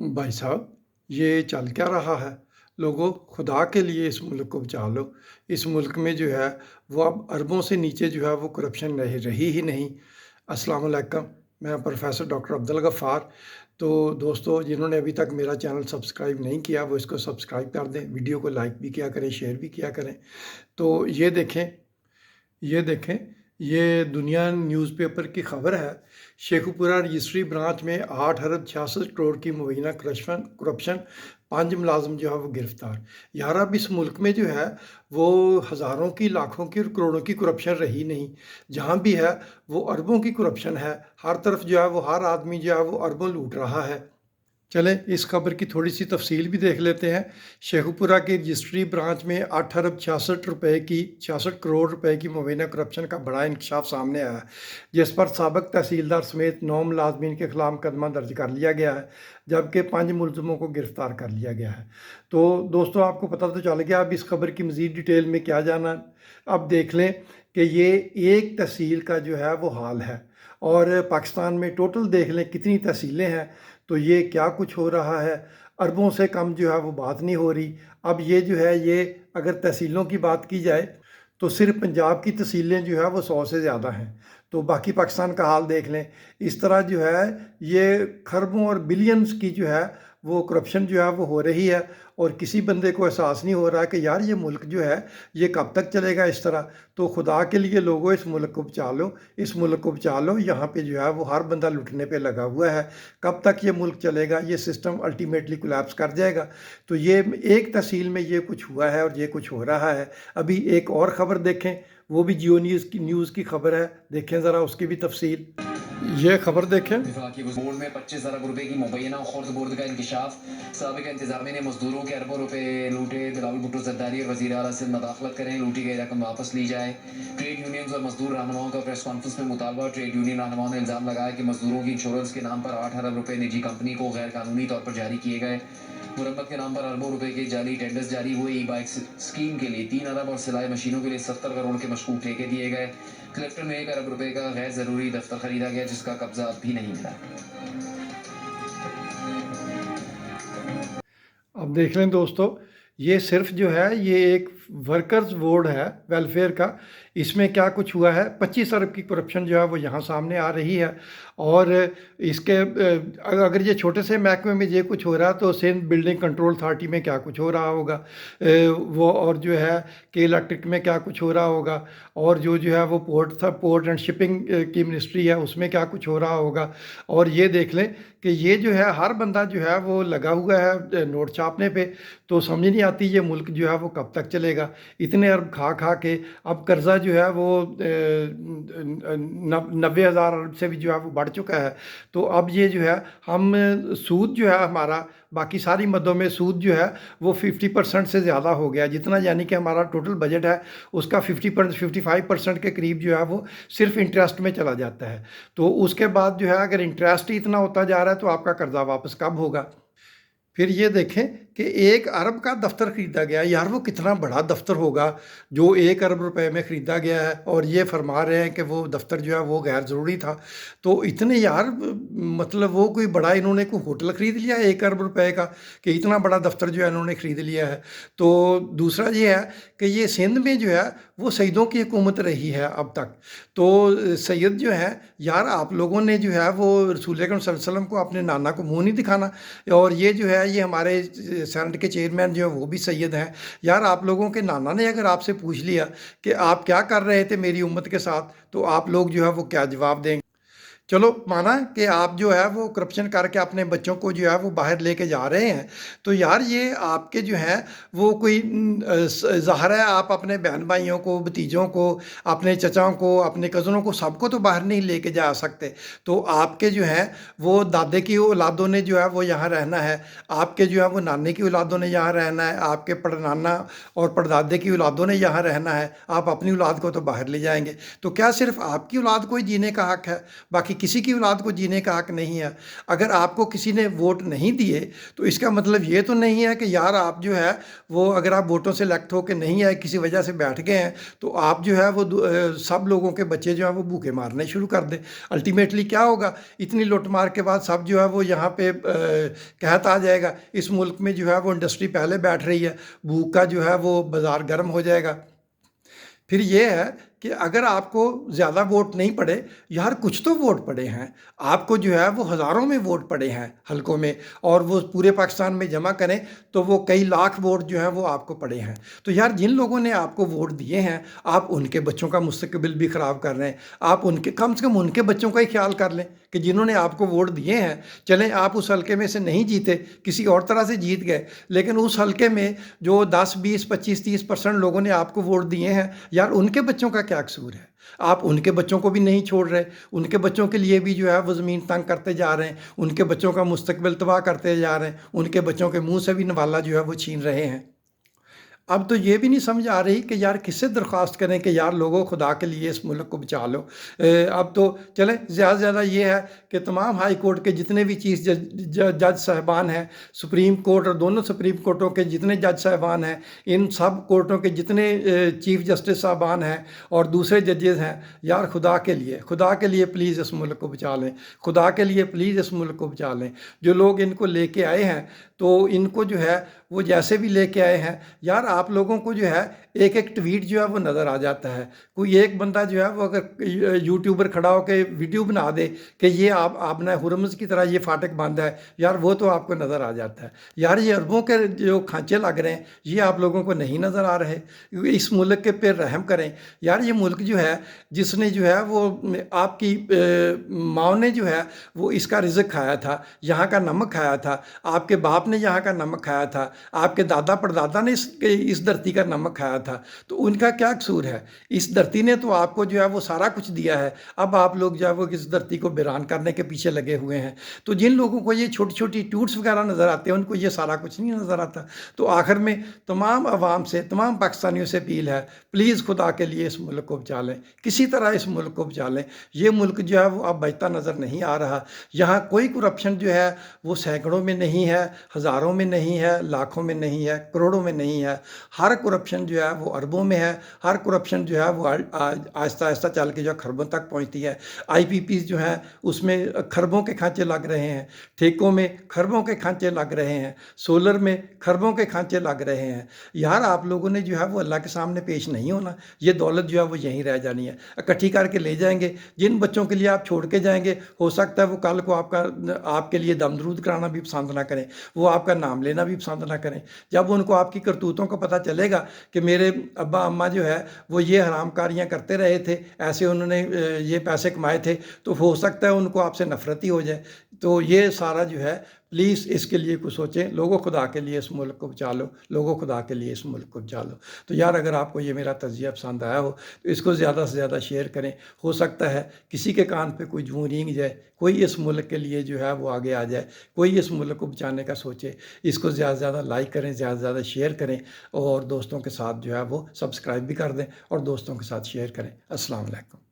भाई साहब, ये चल क्या रहा है? लोगों, खुदा के लिए इस मुल्क को बचा लो। इस मुल्क में जो है वो अब अरबों से नीचे जो है वो करप्शन नहीं रही ही नहीं। अस्सलाम वालेकुम, मैं प्रोफेसर डॉक्टर अब्दुल गफ़ार। तो दोस्तों, जिन्होंने अभी तक मेरा चैनल सब्सक्राइब नहीं किया वो इसको सब्सक्राइब कर दें, वीडियो को लाइक भी किया करें, शेयर भी किया करें। तो ये देखें, ये दुनिया न्यूज़पेपर की खबर है। शेखुपुरा रजिस्ट्री ब्रांच में 8 अरब 66 करोड़ की मुबैना करप्शन, 5 मुलाजिम जो है वो गिरफ्तार। यार, अब इस मुल्क में जो है वो हज़ारों की, लाखों की और करोड़ों की करप्शन रही नहीं। जहाँ भी है वो अरबों की करप्शन है। हर तरफ जो है वो हर आदमी जो है वो अरबों लूट रहा है। चलें, इस खबर की थोड़ी सी तफसील भी देख लेते हैं। शेखुपुरा की रजिस्ट्री ब्रांच में 8 अरब 66 करोड़ रुपए की मुबैना करप्शन का बड़ा इंकशाफ सामने आया है, जिस पर साबिक तहसीलदार समेत 9 मुलाजमीन के खिलाफ मुकदमा दर्ज कर लिया गया है, जबकि 5 मुलजमों को गिरफ्तार कर लिया गया है। तो दोस्तों, आपको पता तो चल गया। अब इस खबर की मज़ीद डिटेल में क्या जाना, अब देख लें कि ये एक तहसील का जो है वो हाल है, और पाकिस्तान में टोटल देख लें कितनी तहसीलें हैं। तो ये क्या कुछ हो रहा है। अरबों से कम जो है वो बात नहीं हो रही। अब ये जो है, ये अगर तहसीलों की बात की जाए तो सिर्फ पंजाब की तहसीलें जो है वो 100 से ज़्यादा हैं। तो बाकी पाकिस्तान का हाल देख लें। इस तरह जो है ये खरबों और बिलियंस की जो है वो करप्शन जो है वो हो रही है, और किसी बंदे को एहसास नहीं हो रहा कि यार ये मुल्क जो है ये कब तक चलेगा इस तरह। तो खुदा के लिए लोगों, इस मुल्क को बचा लो, इस मुल्क को बचा लो। यहाँ पे जो है वो हर बंदा लुटने पे लगा हुआ है। कब तक ये मुल्क चलेगा? ये सिस्टम अल्टीमेटली कोलैप्स कर जाएगा। तो ये एक तहसील में ये कुछ हुआ है और ये कुछ हो रहा है। अभी एक और ख़बर देखें, वो भी जियो न्यूज़ की खबर है। देखें ज़रा उसकी भी तफसील। ये खबर देखें। विफाकी बोर्ड में 25 अरब रुपए की मुबैना खुर्द बोर्ड का इंकशाफ। साबिक इंतजामिया ने मजदूरों के अरबों रुपए लूटे। बिलावल भुट्टो जरदारी और वज़ीर आला से मदाखलत करें, लूटी गई रकम वापस ली जाए। ट्रेड यूनियन और मजदूर रहनुमाओं का प्रेस कॉन्फ्रेंस में मुतालबा। ट्रेड यूनियन रहनुमाओं ने इल्जाम लगाया कि मजदूरों की इंश्योरेंस के नाम पर 8 अरब रुपए निजी कंपनी को गैर कानूनी तौर पर जारी किए गए। मुरम्मत के नाम पर अरबों रुपए के जाली टेंडर्स जारी हुए। ई बाइक स्कीम के लिए 3 अरब और सिलाई मशीनों के लिए 70 करोड़ के मशकूक ठेके दिए गए। क्लिफ्टन में 1 अरब रुपए का गैर जरूरी दफ्तर खरीदा गया, जिसका कब्जा अब भी नहीं मिला। अब देख लें दोस्तों, ये सिर्फ जो है ये एक वर्कर्स बोर्ड है वेलफेयर का। इसमें क्या कुछ हुआ है, 25 अरब की करप्शन जो है वो यहाँ सामने आ रही है। और इसके अगर ये छोटे से महकमे में ये कुछ हो रहा है तो सिंध बिल्डिंग कंट्रोल अथॉरिटी में क्या कुछ हो रहा होगा, वो, और जो है कि इलेक्ट्रिक में क्या कुछ हो रहा होगा, और जो है वो पोर्ट एंड शिपिंग की मिनिस्ट्री है उसमें क्या कुछ हो रहा होगा। और ये देख लें कि ये जो है हर बंदा जो है वो लगा हुआ है नोट छापने पे। तो समझ नहीं आती ये मुल्क जो है वो कब तक चलेगा। इतने अरब खा खा के अब कर्ज़ा जो है वो 90,000 अरब से भी जो है वो बढ़ चुका है। तो अब ये जो है हम सूद जो है हमारा, बाकी सारी मदों में सूद जो है वो 50% से ज़्यादा हो गया, जितना यानी कि हमारा टोटल बजट है उसका 55% के करीब जो है वो सिर्फ इंटरेस्ट में चला जाता है। तो उसके बाद जो है अगर इंटरेस्ट ही इतना होता जा रहा है तो आपका कर्ज़ा वापस कब होगा। फिर ये देखें कि 1 अरब का दफ्तर ख़रीदा गया। यार, वो कितना बड़ा दफ्तर होगा जो 1 अरब रुपए में ख़रीदा गया है, और ये फरमा रहे हैं कि वो दफ्तर जो है वो गैर ज़रूरी था। तो इतने यार, मतलब वो कोई बड़ा, इन्होंने कोई होटल ख़रीद लिया है 1 अरब रुपए का, कि इतना बड़ा दफ्तर जो है इन्होंने ख़रीद लिया है। तो दूसरा ये है कि ये सिंध में जो है वो सईदों की हुकूमत रही है अब तक। तो सैयद जो है, यार आप लोगों ने जो है वो रसूल अकरम सल्लल्लाहु अलैहि वसल्लम को, अपने नाना को मुँह नहीं दिखाना। और ये जो है ये हमारे सेनेट के चेयरमैन जो है वो भी सैयद हैं। यार, आप लोगों के नाना ने अगर आपसे पूछ लिया कि आप क्या कर रहे थे मेरी उम्मत के साथ, तो आप लोग जो है वो क्या जवाब देंगे। चलो, माना कि आप जो है वो करप्शन करके अपने बच्चों को जो है वो बाहर लेके जा रहे हैं। तो यार, ये आपके जो हैं वो कोई ज़ाहिर है आप अपने बहन भाइयों को, भतीजों को, अपने चचाओं को, अपने कज़नों को, सबको तो बाहर नहीं लेके जा सकते। तो आपके जो हैं वो दादे की औलादों ने जो है वो यहाँ रहना है, आपके जो है वो नानी की औलादों ने यहाँ रहना है, आपके पड़नाना और पड़दादे की औलादों ने यहाँ रहना है। आप अपनी औलाद को तो बाहर ले जाएंगे। तो क्या सिर्फ आपकी औलाद को ही जीने का हक़ है, बाकी किसी की औलाद को जीने का हक नहीं है। अगर आपको किसी ने वोट नहीं दिए तो इसका मतलब ये तो नहीं है कि यार आप जो है वो, अगर आप वोटों से इलेक्ट होकर नहीं आए, किसी वजह से बैठ गए हैं, तो आप जो है वो सब लोगों के बच्चे जो है वो भूखे मारने शुरू कर दें। अल्टीमेटली क्या होगा, इतनी लुटमार के बाद सब जो है वो यहाँ पे कहत आ जाएगा। इस मुल्क में जो है वो इंडस्ट्री पहले बैठ रही है, भूख का जो है वो बाज़ार गर्म हो जाएगा। फिर ये है कि अगर आपको ज़्यादा वोट नहीं पड़े, यार कुछ तो वोट पड़े हैं आपको, जो है वो हज़ारों में वोट पड़े हैं हलकों में, और वो पूरे पाकिस्तान में जमा करें तो वो कई लाख वोट जो हैं वो आपको पड़े हैं। तो यार जिन लोगों ने आपको वोट दिए हैं, आप उनके बच्चों का मुस्तकबिल भी ख़राब कर रहे हैं। आप उनके, कम से कम उनके बच्चों का ही ख्याल कर लें कि जिन्होंने आपको वोट दिए हैं। चलें आप उस हलके में से नहीं जीते, किसी और तरह से जीत गए, लेकिन उस हलके में जो 10, 20, 25, 30% लोगों ने आपको वोट दिए हैं, यार उनके बच्चों का क्या कसूर है? आप उनके बच्चों को भी नहीं छोड़ रहे, उनके बच्चों के लिए भी जो है वो ज़मीन तंग करते जा रहे हैं, उनके बच्चों का मुस्तकबिल तबाह करते जा रहे हैं, उनके बच्चों के मुंह से भी नवाला जो है वो छीन रहे हैं। अब तो ये भी नहीं समझ आ रही कि यार किससे दरख्वास्त करें कि यार लोगों, खुदा के लिए इस मुल्क को बचा लो। अब तो चलें, ज़्यादा से ज़्यादा ये है कि तमाम हाई कोर्ट के जितने भी चीफ जज साहबान हैं, सुप्रीम कोर्ट और दोनों सुप्रीम कोर्टों के जितने जज साहबान हैं, इन सब कोर्टों के जितने चीफ जस्टिस साहबान हैं और दूसरे जजेस हैं, यार खुदा के लिए प्लीज़ इस मुल्क को बचा लें, खुदा के लिए प्लीज़ इस मुल्क को बचा लें। जो लोग इनको लेके आए हैं, तो इनको जो है वो जैसे भी लेके आए हैं, यार आप लोगों को जो है एक एक ट्वीट जो है वो नज़र आ जाता है। कोई एक बंदा जो है वो अगर यूट्यूबर खड़ा होकर वीडियो बना दे कि ये आपने हुरमुज़ की तरह ये फाटक बांधा है, यार वो तो आपको नज़र आ जाता है। यार ये अरबों के जो खांचे लग रहे हैं, ये आप लोगों को नहीं नज़र आ रहे। इस मुल्क के पे रहम करें। यार ये मुल्क जो है, जिसने जो है वो आपकी माँ ने जो है वो इसका रिज़्क खाया था, यहाँ का नमक खाया था, आपके बाप ने यहाँ का नमक खाया था, आपके दादा परदादा ने इस धरती का नमक खाया था, तो उनका क्या कसूर है? इस धरती ने तो आपको जो है वो सारा कुछ दिया है। अब आप लोग जो है वो इस धरती को वीरान करने के पीछे लगे हुए हैं। तो जिन लोगों को ये छोटी छोटी ट्यूट्स वगैरह नज़र आते हैं, उनको ये सारा कुछ नहीं नज़र आता। तो आखिर में तमाम आवाम से, तमाम पाकिस्तानियों से अपील है, प्लीज़ खुदा के लिए इस मुल्क को बचा लें, किसी तरह इस मुल्क को बचा लें। ये मुल्क जो है वो अब बचता नज़र नहीं आ रहा। यहाँ कोई करप्शन जो है वो सैकड़ों में नहीं है, हज़ारों में नहीं है, लाखों में नहीं है, करोड़ों में नहीं है। हर करप्शन जो है वो अरबों में है। हर करप्शन जो है वो आहिस्ता आहिस्ता चल के जो खरबों तक पहुंचती है। IPPs जो हैं उसमें खरबों के खांचे लग रहे हैं, ठेकों में खरबों के खांचे लग रहे हैं, सोलर में खरबों के खांचे लग रहे हैं। यार आप लोगों ने जो है वो अल्लाह के सामने पेश नहीं होना। ये दौलत जो है वो यहीं रह जानी है, इकट्ठी करके ले जाएंगे। जिन बच्चों के लिए आप छोड़ के जाएंगे, हो सकता है वो कल को आपके लिए दमदरूद कराना भी पसंद ना करें, वो आपका नाम लेना भी पसंद ना करें। जब उनको आपकी करतूतों का पता चलेगा कि मेरे अब्बा अम्मा जो है वो ये हरामकारियाँ करते रहे थे, ऐसे उन्होंने ये पैसे कमाए थे, तो हो सकता है उनको आपसे नफरत ही हो जाए। तो ये सारा जो है, प्लीज़ इसके लिए कुछ सोचें। लोगों, खुदा के लिए इस मुल्क को बचा लो, लोगों खुदा के लिए इस मुल्क को बचा लो। तो यार अगर आपको ये मेरा तज़िया पसंद आया हो तो इसको ज़्यादा से ज़्यादा शेयर करें। हो सकता है किसी के कान पे कोई जूं रेंग जाए, कोई इस मुल्क के लिए जो है वो आगे आ जाए, कोई इस मुल्क को बचाने का सोचे। इसको ज़्यादा से ज़्यादा लाइक करें, ज़्यादा से ज़्यादा शेयर करें, और दोस्तों के साथ जो है वो सब्सक्राइब भी कर दें और दोस्तों के साथ शेयर करें। अस्सलाम वालेकुम।